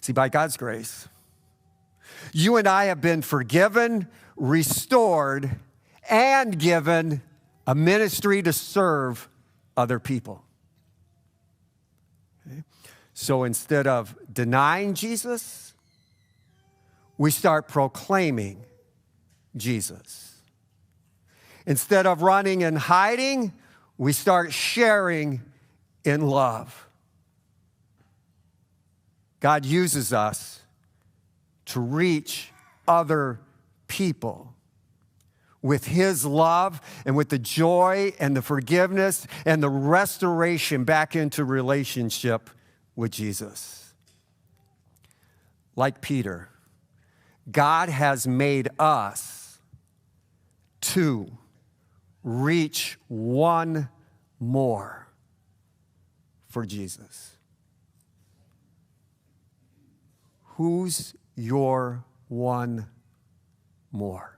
See, by God's grace, you and I have been forgiven, restored, and given a ministry to serve other people. Okay? So instead of denying Jesus, we start proclaiming Jesus. Instead of running and hiding, we start sharing in love. God uses us to reach other people with His love and with the joy and the forgiveness and the restoration back into relationship with Jesus. Like Peter, God has made us to reach one more for Jesus. Who's your one more?